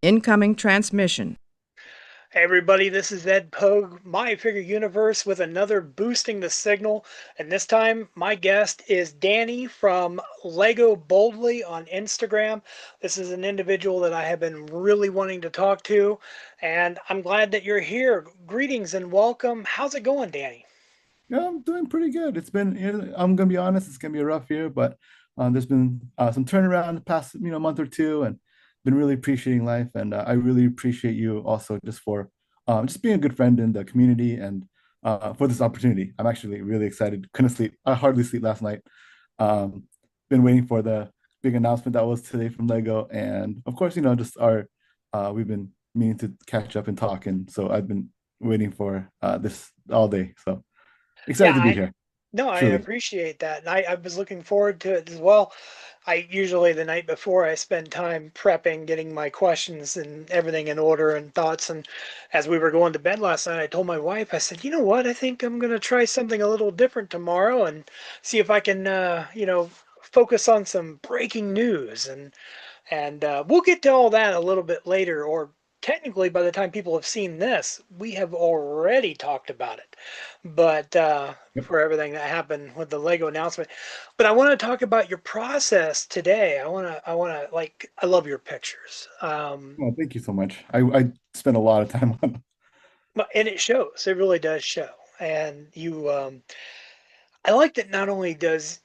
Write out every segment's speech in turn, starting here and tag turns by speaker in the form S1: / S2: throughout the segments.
S1: Incoming transmission.
S2: Hey everybody, this is Ed Pogue, My Figure Universe, with another Boosting the Signal. And this time, my guest is Danny from Lego Boldly on Instagram. This is an individual that I have been really wanting to talk to, and I'm glad that you're here. Greetings and welcome. How's it going, Danny?
S3: Yeah, I'm doing pretty good. I'm gonna be honest, it's gonna be a rough year, but there's been some turnaround the past, month or two, and been really appreciating life. And I really appreciate you also just for just being a good friend in the community and for this opportunity. I'm actually really excited. Couldn't sleep. I hardly sleep last night. Um, been waiting for the big announcement that was today from Lego, and of course, just our we've been meaning to catch up and talk, and so I've been waiting for this all day. So.
S2: Yeah,
S3: Excited to be here,
S2: no, I
S3: truly.
S2: appreciate that. And I was looking forward to it as well. I usually the night before I spend time prepping, getting my questions and everything in order and thoughts. And as we were going to bed last night, I told my wife, I said, you know what? I think I'm going to try something a little different tomorrow and see if I can, focus on some breaking news. And we'll get to all that a little bit later, or technically by the time people have seen this, we have already talked about it. But
S3: Yep.
S2: for everything that happened with the Lego announcement. But I want to talk about your process today. I love your pictures.
S3: Well, thank you so much. I spent a lot of time on.
S2: And it shows, it really does show. And I like that not only does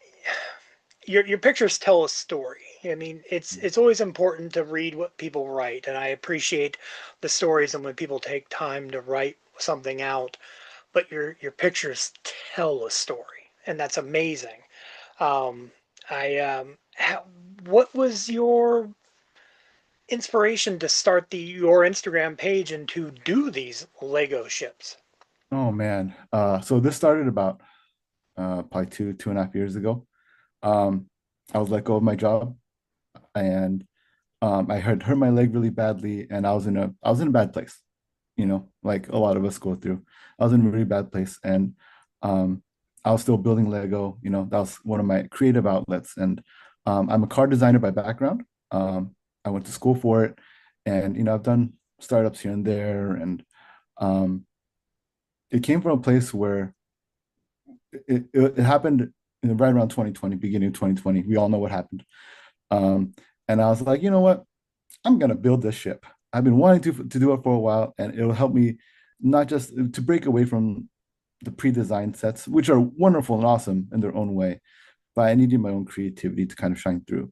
S2: your pictures tell a story. I mean, it's always important to read what people write, and I appreciate the stories and when people take time to write something out. But your pictures tell a story, and that's amazing. Um, I what was your inspiration to start your Instagram page and to do these Lego ships?
S3: Oh man. So this started about probably 2.5 years ago. Um, I was let go of my job, and I had hurt my leg really badly, and I was in a bad place, like a lot of us go through. I was in a really bad place, and um, I was still building Lego. That was one of my creative outlets, and I'm a car designer by background. I went to school for it, and I've done startups here and there, and um, it came from a place where it happened right around 2020, beginning of 2020. We all know what happened. Um, and I was like, you know what? I'm gonna build this ship. I've been wanting to do it for a while, and it'll help me not just to break away from the pre-designed sets, which are wonderful and awesome in their own way, but I needed my own creativity to kind of shine through.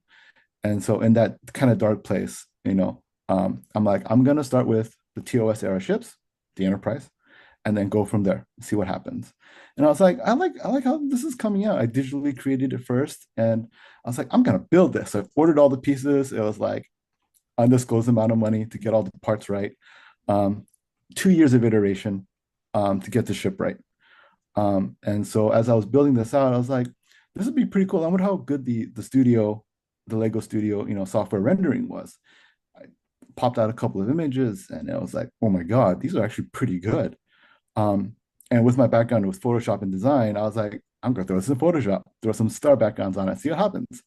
S3: And so in that kind of dark place, I'm like, I'm gonna start with the TOS era ships, the Enterprise, and then go from there, see what happens. And I was like, I like how this is coming out. I digitally created it first, and I was like, I'm gonna build this. I ordered all the pieces. It was like undisclosed amount of money to get all the parts right. Um, 2 years of iteration to get the ship right. And so as I was building this out, I was like, this would be pretty cool. I wonder how good the studio, the Lego Studio, software rendering was. I popped out a couple of images, and I was like, oh my God, these are actually pretty good. Um, and with my background with Photoshop and design, I was like, I'm gonna throw this in Photoshop, throw some star backgrounds on it, see what happens.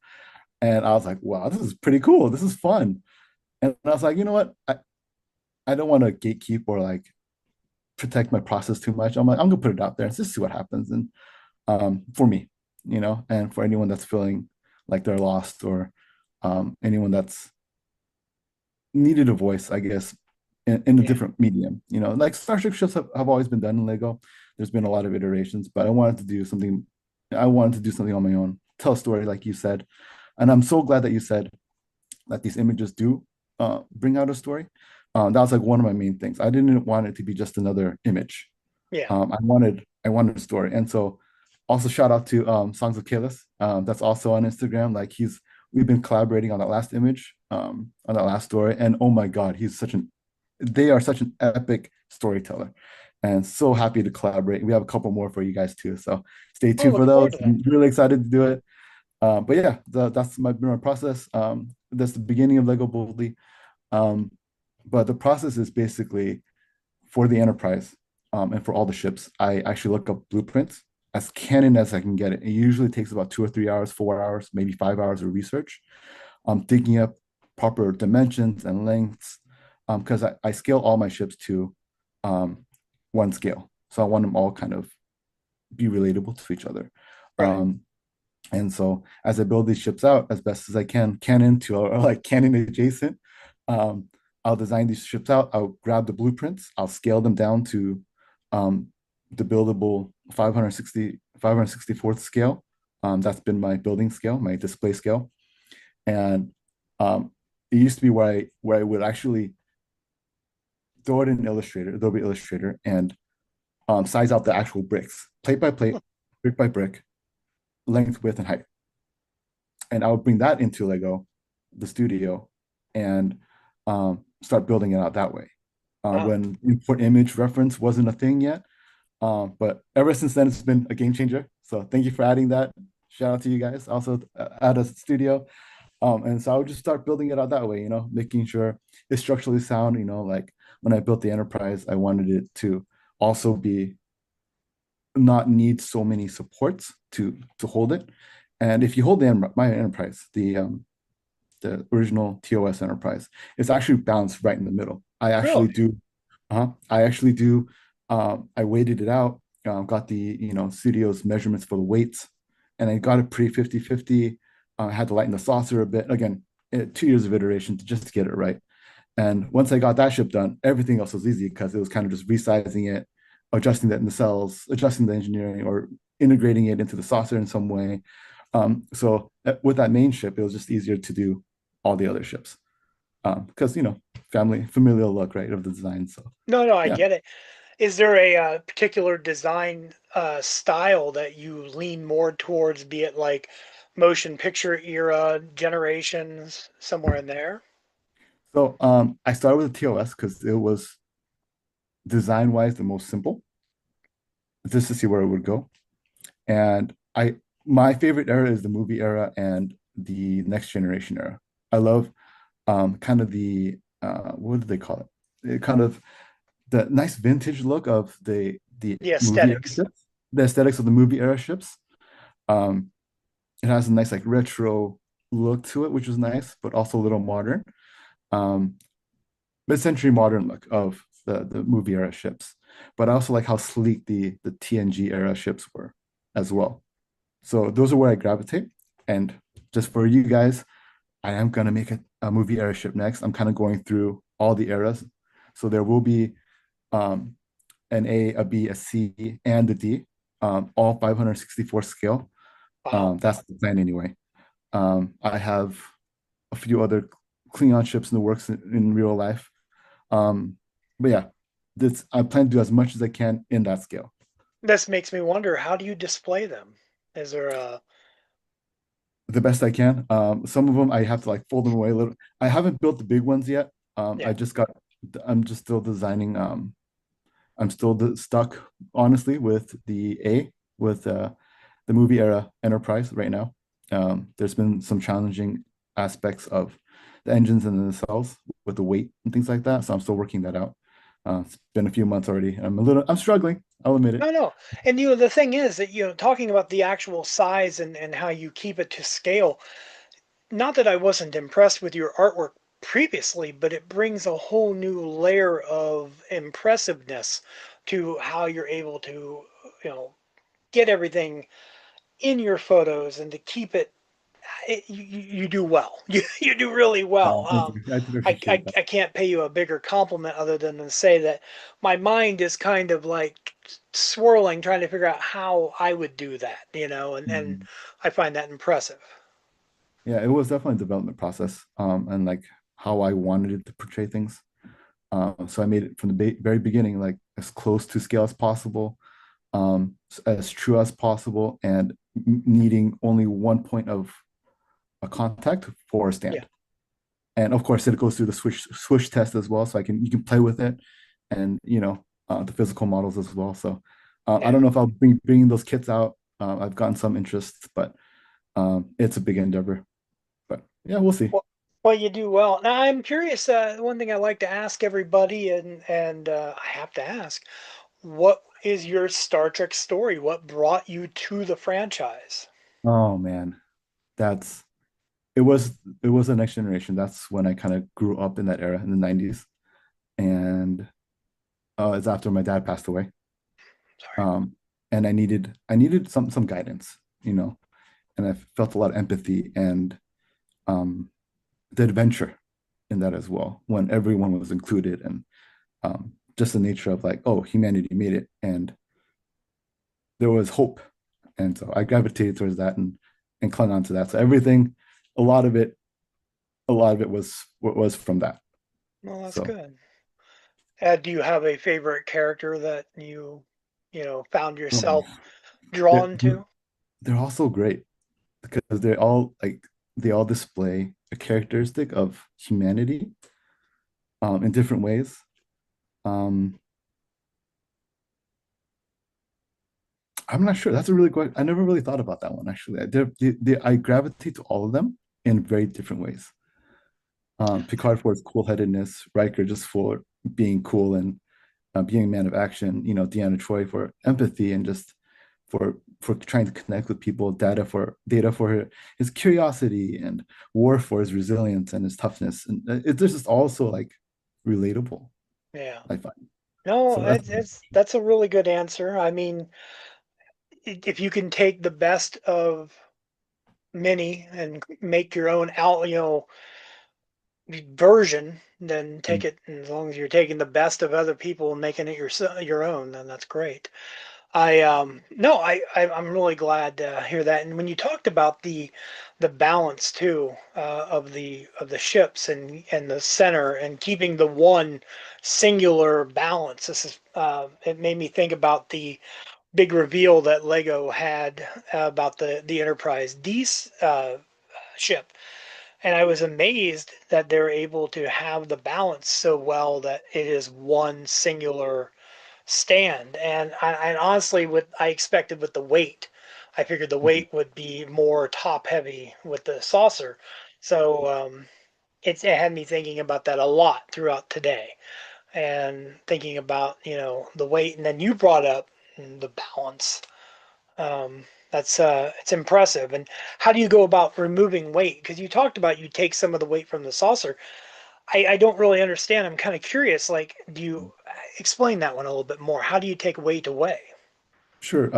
S3: And I was like, wow, this is pretty cool. This is fun. And I was like, you know what? I don't want to gatekeep or like protect my process too much. I'm like, I'm gonna put it out there and just see what happens. And for me, and for anyone that's feeling like they're lost or anyone that's needed a voice, I guess, in a
S2: Yeah.
S3: different medium. Like Starship ships have always been done in Lego. There's been a lot of iterations, but I wanted to do something. I wanted to do something on my own, tell a story, like you said. And I'm so glad that you said that these images do bring out a story. That was like one of my main things. I didn't want it to be just another image.
S2: Yeah.
S3: I wanted a story, and so also shout out to Songs of Kalis. That's also on Instagram. Like we've been collaborating on that last image, on that last story, and oh my God, they are such an epic storyteller, and so happy to collaborate. We have a couple more for you guys too, so stay
S2: Oh,
S3: tuned for
S2: look forward
S3: those.
S2: to that.
S3: I'm really excited to do it. But yeah, that's my process. That's the beginning of Lego Boldly. Um, but the process is basically for the Enterprise and for all the ships. I actually look up blueprints as canon as I can get it. It usually takes about 2 or 3 hours, 4 hours, maybe 5 hours of research. Digging up proper dimensions and lengths, because I scale all my ships to um, one scale. So I want them all kind of be relatable to each other.
S2: Right.
S3: Um, and so as I build these ships out as best as I can, canon to or like canon adjacent, um, I'll design these ships out. I'll grab the blueprints. I'll scale them down to um, the buildable 564th scale. That's been my building scale, my display scale. And it used to be where I would actually throw it in Illustrator, Adobe Illustrator, and size out the actual bricks, plate by plate, brick by brick, length, width, and height. And I would bring that into Lego, the studio, and start building it out that way.
S2: Wow.
S3: When import image reference wasn't a thing yet, but ever since then, it's been a game changer. So thank you for adding that. Shout out to you guys. Also, at a studio. And so I would just start building it out that way, making sure it's structurally sound. Like when I built the Enterprise, I wanted it to also be not need so many supports to hold it. And if you hold my Enterprise, the original TOS Enterprise, it's actually balanced right in the middle.
S2: Really?
S3: I actually do. I weighted it out, got the studio's measurements for the weights, and I got it pre 50/50. I had to lighten the saucer a bit. Again, 2 years of iteration just to get it right. And once I got that ship done, everything else was easy because it was kind of just resizing it, adjusting that in the cells, adjusting the engineering, or integrating it into the saucer in some way. So with that main ship, it was just easier to do all the other ships because family familial look, right, of the design. So
S2: No, no, I
S3: yeah.
S2: get it. Is there a particular design style that you lean more towards, be it like motion picture era, generations, somewhere in there?
S3: So I started with the TOS because it was design wise the most simple, just to see where it would go. And my favorite era is the movie era and the next generation era. I love kind of the what do they call it? Kind of the nice vintage look of the
S2: The
S3: movie era
S2: aesthetics.
S3: ships, the aesthetics of the movie era ships. Um, it has a nice like retro look to it, which is nice, but also a little modern. Um, mid-century modern look of the movie era ships. But I also like how sleek the TNG era ships were as well. So those are where I gravitate. And just for you guys, I am gonna make a movie era ship next. I'm kind of going through all the eras. So there will be um, an A, a B, a C, and a D, all 564 scale.
S2: Wow.
S3: That's the plan anyway. I have a few other Klingon ships in the works in real life. But yeah, this I plan to do as much as I can in that scale.
S2: This makes me wonder, how do you display them? Is there a,
S3: The best I can. Some of them I have to like fold them away a little. I haven't built the big ones yet.
S2: yeah,
S3: I'm just still designing. I'm still stuck, honestly, with the A, with the movie era Enterprise right now. There's been some challenging aspects of the engines and the nacelles with the weight and things like that. So I'm still working that out. It's been a few months already. I'm struggling. I'll admit it.
S2: no, no. And the thing is that, talking about the actual size and how you keep it to scale, not that I wasn't impressed with your artwork previously, but it brings a whole new layer of impressiveness to how you're able to, you know, get everything in your photos and to keep you do well. You do really well.
S3: Thank you. I appreciate that.
S2: I can't pay you a bigger compliment other than to say that my mind is kind of like swirling, trying to figure out how I would do that, and
S3: Mhm.
S2: I find that impressive.
S3: Yeah, it was definitely a development process, and like how I wanted it to portray things. So I made it from the very beginning, like as close to scale as possible, as true as possible, and needing only one point of a contact for a
S2: Yeah,
S3: stand. And of course, it goes through the swish test as well, so you can play with it, and the physical models as well. So I
S2: yeah.
S3: don't know if I'll bringing those kits out. I've gotten some interest, but it's a big endeavor. But yeah, we'll see.
S2: Well, you do well. Now, I'm curious. One thing I like to ask everybody, and I have to ask, what is your Star Trek story? What brought you to the franchise?
S3: Oh man, that's it was the next generation. That's when I kind of grew up in that era in the 90s. And it's after my dad passed away.
S2: Sorry.
S3: Um, and I needed some guidance, you know, and I felt a lot of empathy and um the adventure in that as well, when everyone was included and just the nature of like, oh, humanity made it and there was hope. And so I gravitated towards that and clung on to that. So everything, a lot of it, a lot of it was from that.
S2: Well, that's
S3: So
S2: good. Do you have a favorite character that you found
S3: um,
S2: yourself
S3: they're,
S2: drawn to?
S3: they're also great because they're all like they all display a characteristic of humanity in different ways. Um, I'm not sure. That's a really good. I never really thought about that one actually. I gravitate to all of them in very different ways. Picard for his cool-headedness, Riker just for being cool and being a man of action. You know, Deanna Troy for empathy and just for trying to connect with people. Data for his curiosity, and War for his resilience and his toughness. And it's just also like relatable.
S2: Yeah.
S3: I find
S2: No,
S3: so. That's
S2: that's a really good answer. I mean, if you can take the best of many and make your own version, then take it. As long as you're taking the best of other people and making it your own, then that's great. I no, I'm really glad to hear that. And when you talked about the balance too of the ships and the center and keeping the one singular balance, this is it made me think about the big reveal that Lego had about the Enterprise D ship, and I was amazed that they're able to have the balance so well that it is one singular stand. And honestly, with I expected with the weight, I figured the weight would be more top heavy with the saucer. So it had me thinking about that a lot throughout today, and thinking about the weight. And then you brought up the balance. That's it's impressive. And how do you go about removing weight? Because you talked about you take some of the weight from the saucer. I don't really understand. I'm kind of curious. Like, do you explain that one a little bit more? How do you take weight away?
S3: sure.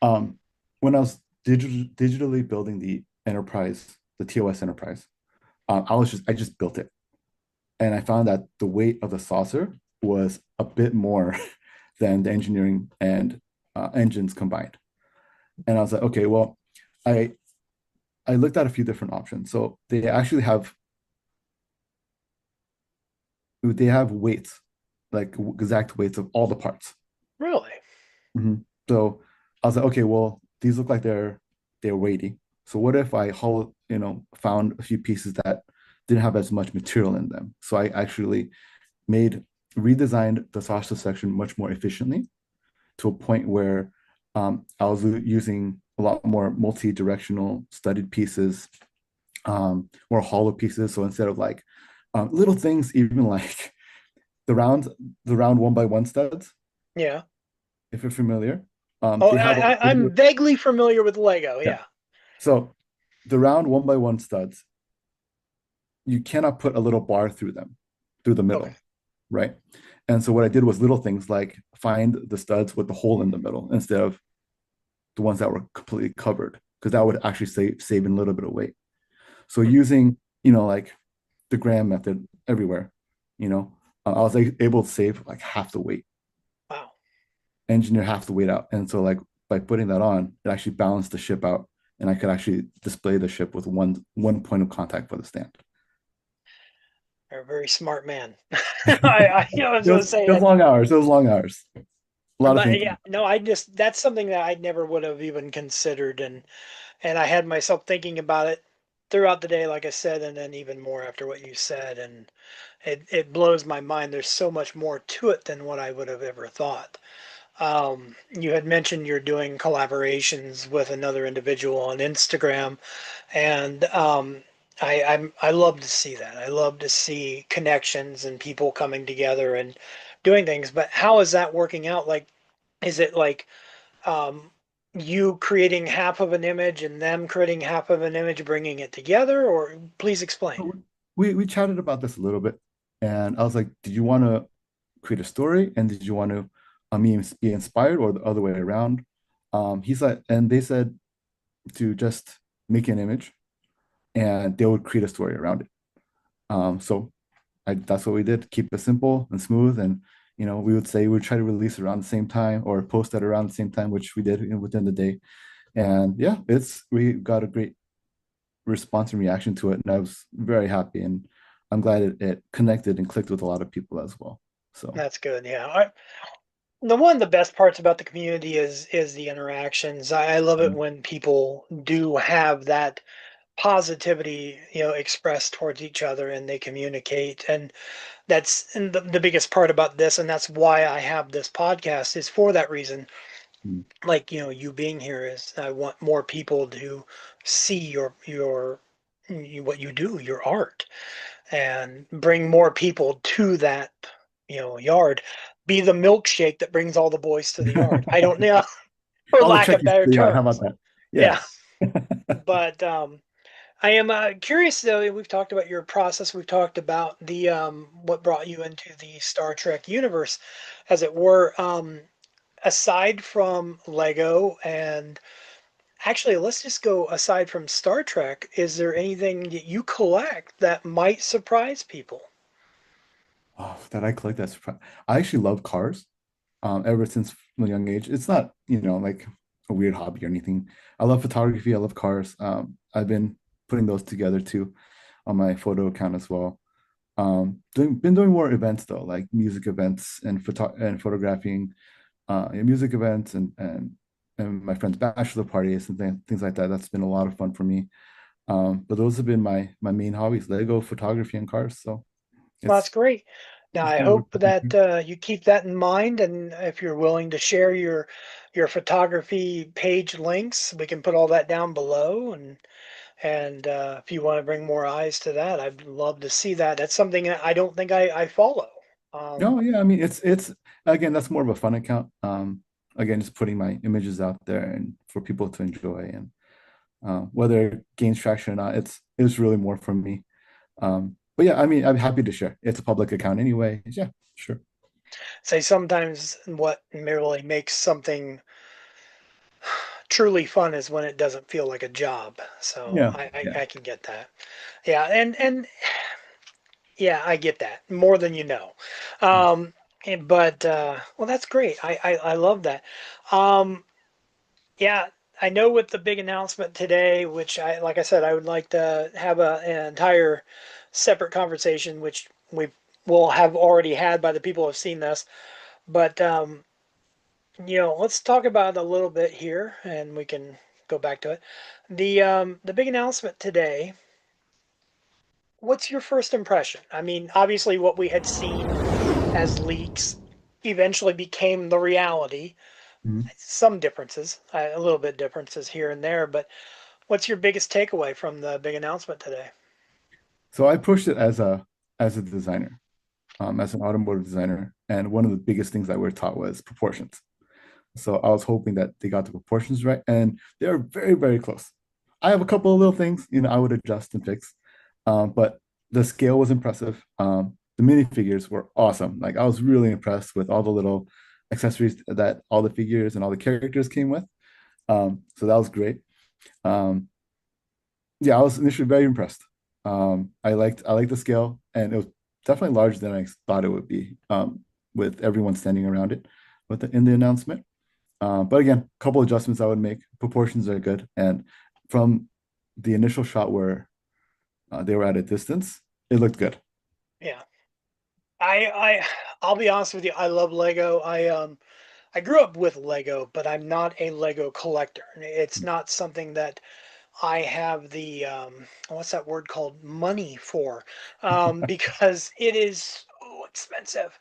S3: Um, when I was digitally building the enterprise, the TOS enterprise, I just built it, and I found that the weight of the saucer was a bit more than the engineering and engines combined. And I was like, okay, well, I I looked at a few different options. So they have weights, like exact weights of all the parts.
S2: Really?
S3: Mhm. So I was like, okay, well, these look like they're weighty. So what if I found a few pieces that didn't have as much material in them? So I actually made redesigned the saucer section much more efficiently to a point where I was using a lot more multi-directional studded pieces, more hollow pieces. So instead of like little things, even like the round, the round one by one studs,
S2: Yeah.
S3: if you're familiar,
S2: Oh,
S3: they have
S2: I'm vaguely familiar with Lego.
S3: yeah.
S2: Yeah.
S3: So the round one by one studs, you cannot put a little bar through them, through the
S2: Okay.
S3: middle, right? And so what I did was little things like find the studs with the hole in the middle instead of the ones that were completely covered, because that would actually save in a little bit of weight. So
S2: Hmm.
S3: using, like the Graham method everywhere, you know, I was like, able to save like half the weight,
S2: Wow.
S3: engineer half the weight out. And so like by putting that on, it actually balanced the ship out and I could actually display the ship with one point of contact for the stand.
S2: You're a very smart man. I was
S3: it
S2: going to
S3: was
S2: say
S3: it was
S2: that.
S3: long hours. It was long hours. A lot of
S2: But yeah,
S3: thinking.
S2: no, I just that's something that I never would have even considered, and I had myself thinking about it throughout the day, like I said, and then even more after what you said, and it blows my mind. There's so much more to it than what I would have ever thought. You had mentioned you're doing collaborations with another individual on Instagram, and I love to see that. I love to see connections and people coming together and doing things. But how is that working out? Like, is it like you creating half of an image and them creating half of an image, bringing it together? Or please explain.
S3: We chatted about this a little bit, and I was like, did you want to create a story, and did you want to me be inspired, or the other way around? He's like, and they said to just make an image, and they would create a story around it. So that's what we did. Keep it simple and smooth, and we would say we would try to release around the same time or post it around the same time, which we did within the day. And yeah, it's we got a great response and reaction to it, and I was very happy, and I'm glad it connected and clicked with a lot of people as well. So
S2: That's good. Yeah. The one of the best parts about the community is the interactions. I love it
S3: mm,
S2: when people do have that positivity, expressed towards each other and they communicate. And that's and the biggest part about this, and that's why I have this podcast is for that reason.
S3: mm,
S2: Like, you being here is I want more people to see what you do, your art, and bring more people to that, yard. Be the milkshake that brings all the boys to the yard. I don't know, for
S3: all the
S2: lack of
S3: checkies to
S2: better
S3: the yard. How about
S2: terms.
S3: that?
S2: Yeah,
S3: Yeah.
S2: but I am curious though. We've talked about your process. We've talked about the what brought you into the Star Trek universe, as it were. Aside from Lego, and actually, let's just go aside from Star Trek. Is there anything that you collect that might surprise people?
S3: Oh, that I collect that surprise. I actually love cars. Ever since a young age. It's not, like a weird hobby or anything. I love photography. I love cars. I've been putting those together too on my photo account as well. Been doing more events though, like music events and photographing music events and my friends' bachelor parties and things like that. That's been a lot of fun for me. But those have been my main hobbies: Lego, photography, and cars. So
S2: Well, that's
S3: it's
S2: great. Now,
S3: it's
S2: I
S3: kind of
S2: hope
S3: a
S2: that you keep that in mind, and if you're willing to share your photography page links, we can put all that down below. And if you want to bring more eyes to that, I'd love to see that. That's something that I don't think I follow.
S3: No, yeah, I mean it's again, that's more of a fun account. Again, just putting my images out there and for people to enjoy, and whether it gains traction or not, it's really more for me. But yeah, I mean, I'm happy to share. It's a public account anyway. Yeah, sure.
S2: Say sometimes what really makes something truly fun is when it doesn't feel like a job. So
S3: Yeah,
S2: I can get that. Yeah, and yeah, I get that more than you know. Um, but well, that's great. I love that. Um, yeah, I know with the big announcement today, which like I said, I would like to have an entire separate conversation, which we will have already had by the people who have seen this. But let's talk about it a little bit here, and we can go back to it. The big announcement today. What's your first impression? I mean, obviously, what we had seen as leaks eventually became the reality.
S3: Mhm.
S2: Some differences, a little bit differences here and there, but what's your biggest takeaway from the big announcement today?
S3: So I pushed it as a designer, as an automotive designer, and one of the biggest things that we're taught was proportions. So I was hoping that they got the proportions right, and they're very, very close. I have a couple of little things, I would adjust and fix, but the scale was impressive. The minifigures were awesome. Like I was really impressed with all the little accessories that all the figures and all the characters came with. So that was great. Um, yeah, I was initially very impressed. I liked the scale, and it was definitely larger than I thought it would be. With everyone standing around it, in the announcement. But again, a couple adjustments I would make. Proportions are good, and from the initial shot where they were at a distance, it looked good.
S2: Yeah, I'll be honest with you. I love Lego. I grew up with Lego, but I'm not a Lego collector. It's not something that I have the what's that word called, money for, because it is so expensive.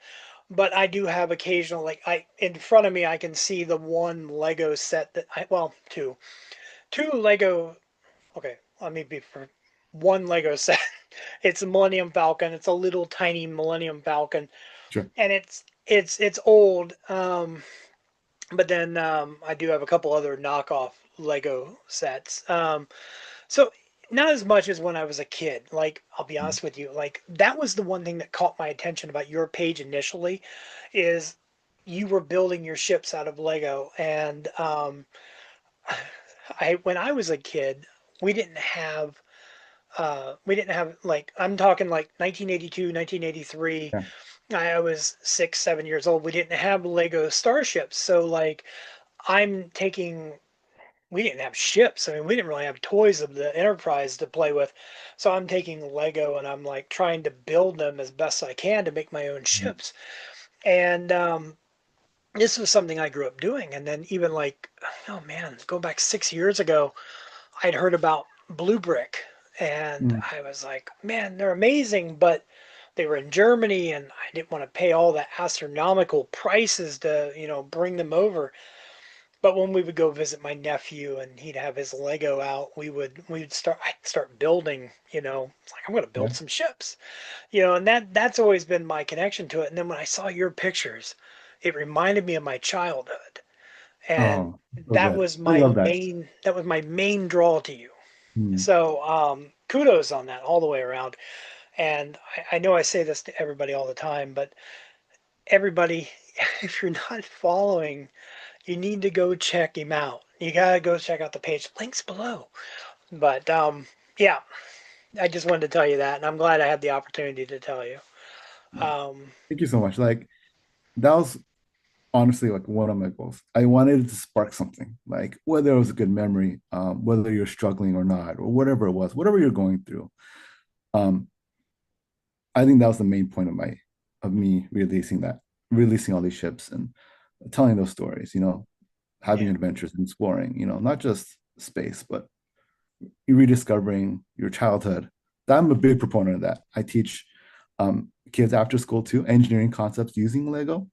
S2: But I do have occasional, like, I in front of me I can see the one Lego set that two Lego. Okay, let me be for one Lego set. It's a Millennium Falcon. It's a little tiny Millennium Falcon,
S3: Sure.
S2: and it's old. but then I do have a couple other knockoff Lego sets. So not as much as when I was a kid. Like, I'll be
S3: Mm.
S2: honest with you, like that was the one thing that caught my attention about your page initially, is you were building your ships out of Lego. And I when I was a kid, we didn't have like, I'm talking like 1982, 1983.
S3: Yeah.
S2: I was 6, 7 years old. We didn't have Lego starships, so like I'm taking we didn't have ships. I mean, we didn't really have toys of the Enterprise to play with. So I'm taking Lego and I'm like trying to build them as best I can to make my own
S3: Mm.
S2: ships. And this was something I grew up doing. And then even like, oh man, go back 6 years ago, I'd heard about Blue Brick. And
S3: Mm.
S2: I was like, man, they're amazing, but they were in Germany and I didn't want to pay all the astronomical prices to, bring them over. But when we would go visit my nephew and he'd have his Lego out, I'd start building, it's like I'm gonna
S3: Yeah.
S2: build some ships. And that's always been my connection to it. And then when I saw your pictures, it reminded me of my childhood. And
S3: Oh, so good. I love that.
S2: that was my main draw to you.
S3: Mm.
S2: So kudos on that all the way around. And I know I say this to everybody all the time, but everybody, if you're not following, you need to go check him out. You gotta go check out the page. Links below. But yeah, I just wanted to tell you that, and I'm glad I had the opportunity to tell you.
S3: Yeah.
S2: Um,
S3: Thank you so much. Like that was honestly like one of my goals. I wanted to spark something, like whether it was a good memory, whether you're struggling or not, or whatever it was, whatever you're going through. Um, I think that was the main point of me releasing all these ships and telling those stories, having
S2: yeah,
S3: adventures and exploring, not just space, but rediscovering your childhood. I'm a big proponent of that. I teach kids after school too, engineering concepts using Lego.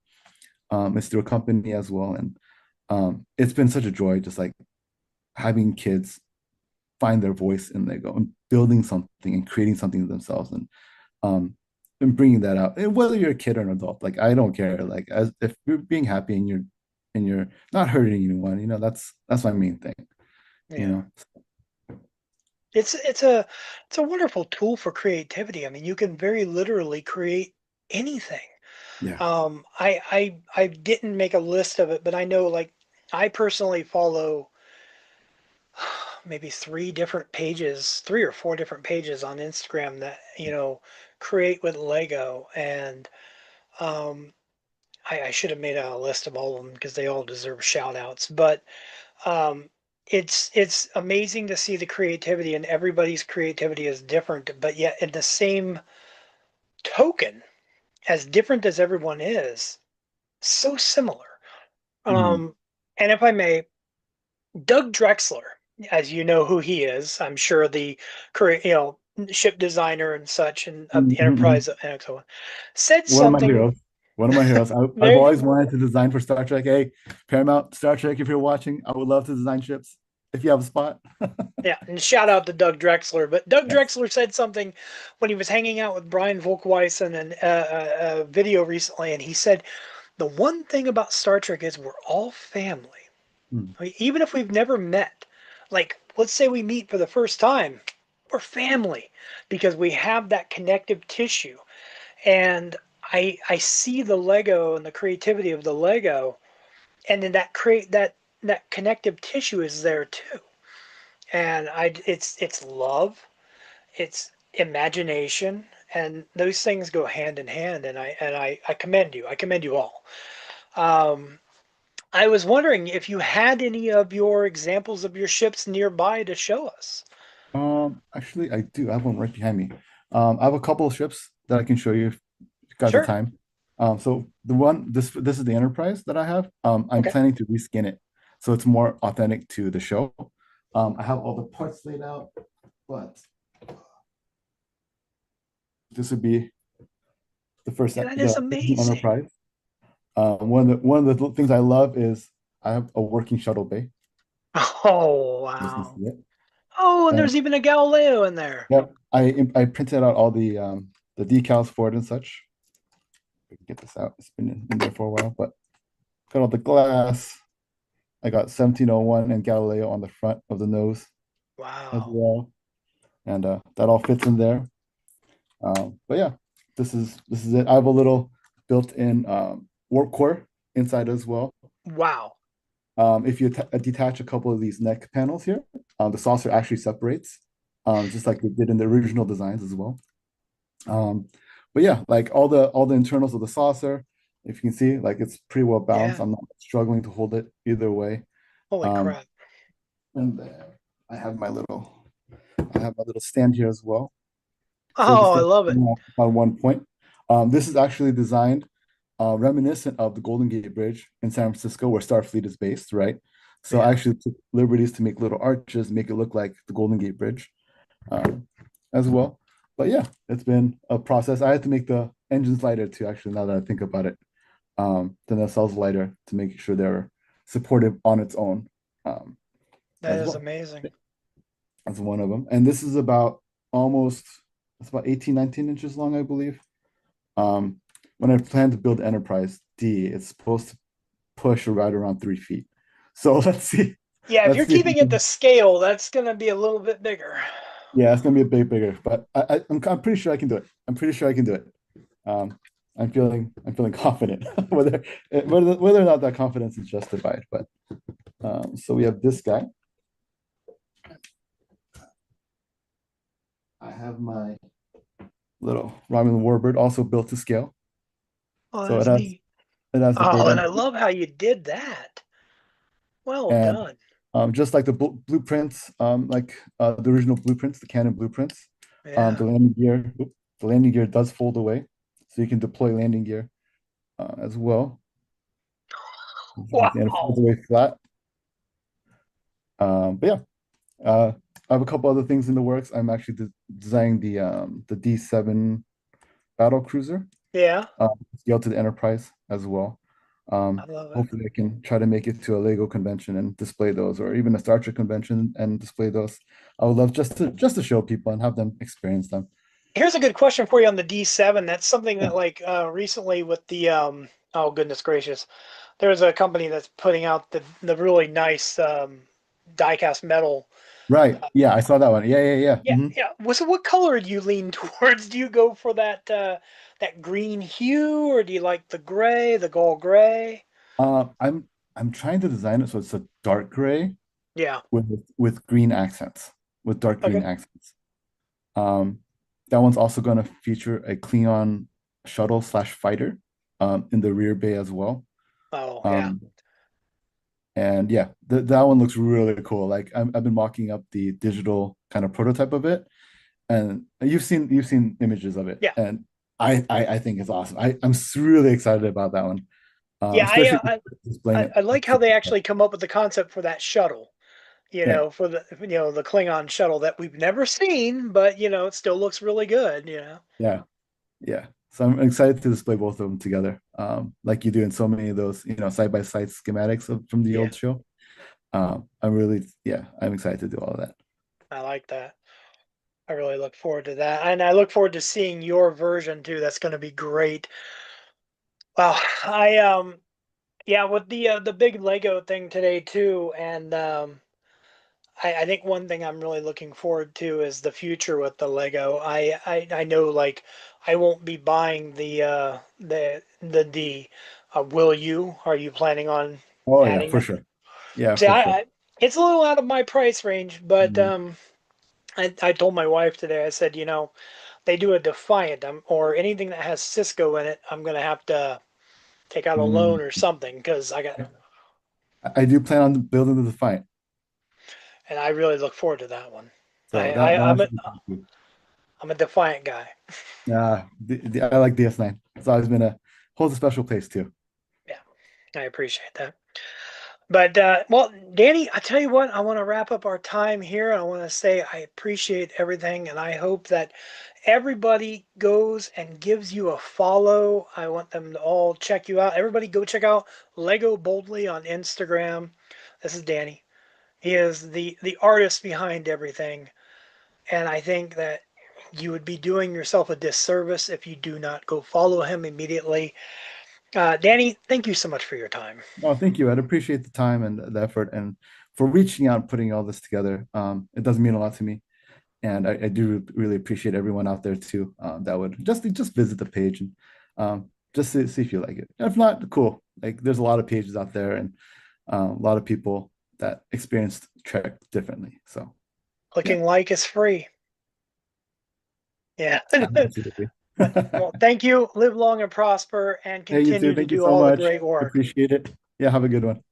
S3: It's through a company as well. And it's been such a joy just like having kids find their voice in Lego and building something and creating something themselves um, and bringing that out. And whether you're a kid or an adult, like I don't care. Like as if you're being happy and you're not hurting anyone, that's my main thing. You
S2: yeah.
S3: know,
S2: It's a wonderful tool for creativity. I mean, you can very literally create anything.
S3: yeah.
S2: I didn't make a list of it, but I know like I personally follow maybe three or four different pages on Instagram that create with Lego, and um, I should have made a list of all of them because they all deserve shout outs. But um, it's amazing to see the creativity, and everybody's creativity is different, but yet in the same token, as different as everyone is, so similar.
S3: Mhm.
S2: Um, and if I may, Doug Drexler, as you know who he is, I'm sure the ship designer and such, and of
S3: Mhm,
S2: the
S3: mhm.
S2: Enterprise and so on, said
S3: One of my
S2: something.
S3: heroes. One of my heroes. I've
S2: There,
S3: always wanted to design for Star Trek. Hey, Paramount, Star Trek, if you're watching, I would love to design ships if you have a spot.
S2: yeah, and shout out to Doug Drexler. But Doug
S3: Yes.
S2: Drexler said something when he was hanging out with Brian Volkweiss in a video recently, and he said the one thing about Star Trek is we're all family.
S3: Mm.
S2: I mean, even if we've never met, like let's say we meet for the first time, we're family because we have that connective tissue. And I see the Lego and the creativity of the Lego, and then that connective tissue is there too. And it's love, it's imagination, and those things go hand in hand. And I commend you. I commend you all. Um, I was wondering if you had any of your examples of your ships nearby to show us.
S3: Actually, I do. I have one right behind me. I have a couple of ships that I can show you if you've got the
S2: Sure.
S3: time. So this is the Enterprise that I have. I'm
S2: Okay.
S3: planning to reskin it so it's more authentic to the show. I have all the parts laid out, but this would be the first
S2: Yeah, that
S3: the
S2: is amazing.
S3: Enterprise. One of the things I love is I have a working shuttle bay.
S2: Oh,
S3: You can
S2: wow.
S3: see it.
S2: Oh, and
S3: And
S2: there's even a Galileo in there.
S3: yep, I printed out all the decals for it and such. I can get this out. It's been in there for a while, but got all the glass. I got 1701 and Galileo on the front of the nose as
S2: Wow.
S3: well, and that all fits in there. But yeah, this is it. I have a little built-in warp core inside as well.
S2: Wow.
S3: If you detach a couple of these neck panels here, the saucer actually separates, just like it did in the original designs as well. Um, but yeah, like all the internals of the saucer, if you can see, like it's pretty well balanced.
S2: Yeah.
S3: I'm not struggling to hold it either way.
S2: Holy
S3: Um,
S2: crap.
S3: and then I have my little I have my little stand here as well. So
S2: Oh,
S3: just
S2: I love it.
S3: on one point. This is actually designed reminiscent of the Golden Gate Bridge in San Francisco, where Starfleet is based, right? So I
S2: Yeah.
S3: actually took liberties to make little arches, make it look like the Golden Gate Bridge um, as well. But yeah, it's been a process. I had to make the engines lighter too, actually, now that I think about it. The nacelles lighter to make sure they're supportive on its own um,
S2: That
S3: as
S2: is
S3: well.
S2: amazing.
S3: That's one of them. And this is about almost, it's about 18, 19 inches long, I believe. Um, when I plan to build Enterprise D, it's supposed to push right around 3 feet. So let's see.
S2: Yeah, if
S3: Let's
S2: you're
S3: see if we
S2: keeping it to
S3: can.
S2: scale, that's going to be a little bit bigger.
S3: Yeah, it's gonna be a bit bigger, but I'm pretty sure I can do it. I'm pretty sure I can do it. Um, I'm feeling confident whether or not that confidence is justified. But so we have this guy. I have my little Romulan warbird also built to scale.
S2: Oh,
S3: So
S2: that's neat.
S3: it has the
S2: Oh,
S3: data
S2: and I love how you did that. Well
S3: and
S2: done.
S3: just like the blueprints, like the original blueprints, the canon blueprints,
S2: Yeah.
S3: the landing gear does fold away, so you can deploy landing gear as well, and it folds
S2: Wow.
S3: away flat. But yeah, I have a couple other things in the works. I'm actually designing the D7 battle cruiser,
S2: Yeah,
S3: scale to the Enterprise as well.
S2: I love it.
S3: Hopefully, I can try to make it to a Lego convention and display those, or even a Star Trek convention and display those. I would love just to show people and have them experience them.
S2: Here's a good question for you on the D7. That's something
S3: Yeah.
S2: that like recently with the oh goodness gracious. There's a company that's putting out the really nice die-cast metal.
S3: Right. Yeah, I saw that one. Yeah, yeah, yeah.
S2: Yeah, yeah. So what color do you lean towards? Do you go for that green hue, or do you like the gray, the gold gray?
S3: I'm trying to design it so it's a dark gray
S2: Yeah.
S3: with green accents, with dark green
S2: Okay.
S3: accents. Um, that one's also going to feature a Klingon shuttle slash fighter in the rear bay as well.
S2: Oh yeah.
S3: Um, and yeah, that one looks really cool. Like I've been mocking up the digital kind of prototype of it, and you've seen images of it,
S2: Yeah.
S3: and I think it's awesome. I'm really excited about that one,
S2: Yeah.
S3: especially displaying it.
S2: I like how they actually come up with the concept for that shuttle.
S3: Right.
S2: For the Klingon shuttle that we've never seen, but it still looks really good.
S3: Yeah. Yeah. So I'm excited to display both of them together, like you do in so many of those, side by side schematics from the
S2: Yeah,
S3: old show. I'm excited to do all of that.
S2: I like that. I really look forward to that, and I look forward to seeing your version too. That's going to be great. Well, yeah, with the big Lego thing today too, and I think one thing I'm really looking forward to is the future with the Lego. I know like I won't be buying the D. Will you? Are you planning on
S3: Oh yeah,
S2: adding
S3: for
S2: that?
S3: sure. Yeah,
S2: See,
S3: for sure.
S2: it's a little out of my price range, but
S3: Mhm.
S2: I told my wife today. I said, they do a Defiant or anything that has Cisco in it. I'm gonna have to take out a loan
S3: Mm.
S2: or something because I got,
S3: I do plan on building the Defiant,
S2: and I really look forward to that one.
S3: so that one should be cool.
S2: I'm a Defiant guy.
S3: I like DS9. It's always been holds a special place too.
S2: Yeah, I appreciate that. But well, Danny, I tell you what, I want to wrap up our time here. I want to say I appreciate everything, and I hope that everybody goes and gives you a follow. I want them to all check you out. Everybody, go check out Lego Boldly on Instagram. This is Danny. He is the artist behind everything, and I think that you would be doing yourself a disservice if you do not go follow him immediately. Danny, thank you so much for your time.
S3: Oh, thank you. I'd appreciate the time and the effort and for reaching out and putting all this together. It does mean a lot to me. And I do really appreciate everyone out there too, that would just visit the page and just see if you like it. If not, cool. Like there's a lot of pages out there and a lot of people that experience Trek differently. So yeah,
S2: Clicking like is free. Yeah.
S3: absolutely.
S2: Well, thank you. Live long and prosper and
S3: Hey, you too.
S2: continue to
S3: Thank you
S2: do
S3: so
S2: all the
S3: much.
S2: great work.
S3: Appreciate it. Yeah, have a good one.